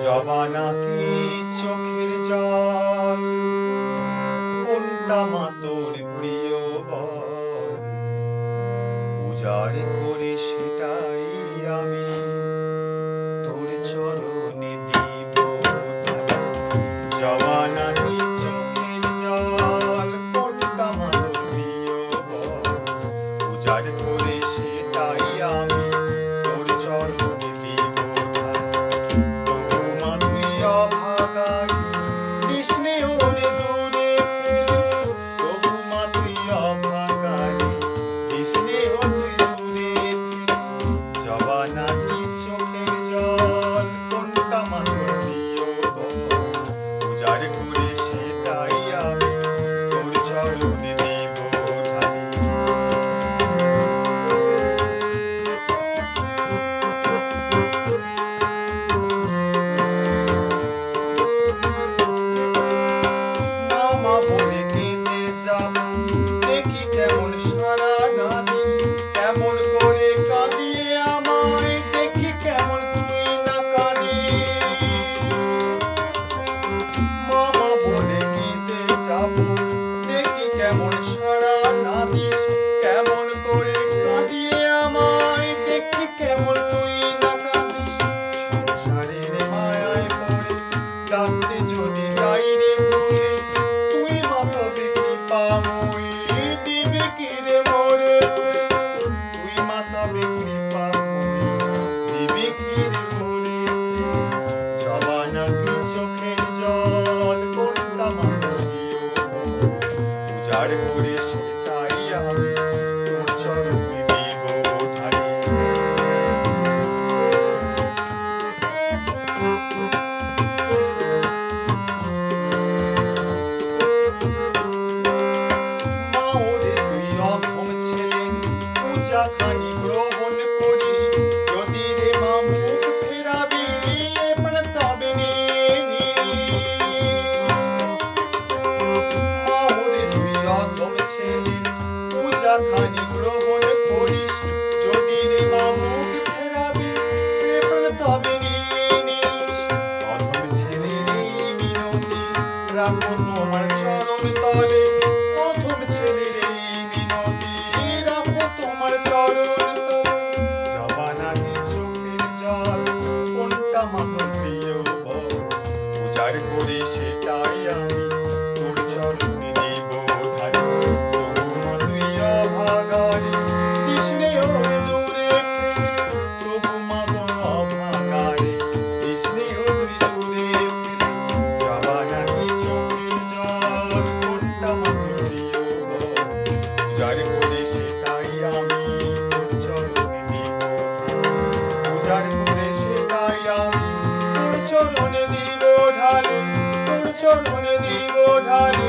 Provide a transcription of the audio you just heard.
জবা নাকি চোখের জল, কোনটা মা তোর প্রিয় বল, উজাড় করে সেটাই আমি তোর চরণে দিব ঢালি। জবা নাকি চোখের জল, কোনটা মা তোর প্রিয় বল, উজাড় করে সেটাই আমি তোর চরণে দিব ঢালি। তবু মা তুই অভাগাই, দিসনে ওরে দূরে ফেলে। তবু মা তুই অভাগাই, দিসনে ওরে দূরে ফেলে। জবা নাকি চোখের জল, কোনটা মা তোর প্রিয় বল, উজাড় করে সেটাই আমি তোর চরণে দিব ঢালি। মামা বলে কেঁদে যাব, দেখি কেমন সারা না দিস। কেমন করে কাঁদি আমায়, দেখি কেমন তুই না কাঁদিস। মামা বলে কেঁদে যাব, দেখি কেমন সারা না দিস। কেমন করে কাঁদি আমায়, দেখি কেমন তুই না কাঁদিস। সংসারের মায়ায় পড়ে ডাকতে যদি যাই রে ভুলে, তুই মা তবে কৃপাময়ী, দিবি কি রে মোরে। তুই মা তবে কৃপাময়ী, দিবি কি রে মোরে। জবা নাকি চোখের জল, কোনটা মা তোর প্রিয় বল, উজাড় করে সেটাই আমি তোর চরণে দিব ঢালি। মা ওরে তুই অক্ষম ছেলে, পূজাখানি গ্রহণ করিস। যদি রে মা মুখ ফেরাবি, এবার তবে নিয়ে নিস। মা ওরে তুই অক্ষম ছেলে, পূজাখানি গ্রহণ করিস। যদি রে মা মুখ ফেরাবি, এবার তবে নিয়ে নিস। অধম ছেলের এই মিনতি রাখো তোমার চরণ তলে। অধম ছেলের এই মিনতি রাখো তোমার চরণ তলে। জবা নাকি চোখের জল, কোনটা মা তোর প্রিয় বল, উজাড় করে সেটাই আমি তোর চরণে দিব ঢালি। তবু মা তুই অভাগাই, দিসনে ওরে দূরে ফেলে। তবু মা গো অভাগাই, দিসনে ওরে দূরে ফেলে। জবা নাকি চোখের জল, কোনটা মা তোর প্রিয় বল, উজাড় করে সেটাই আমি তোর চরণে দিব ঢালি। উজাড় করে সেটাই আমি তোর চরণে দিব ঢালি, তোর চরণে দিব ঢালি।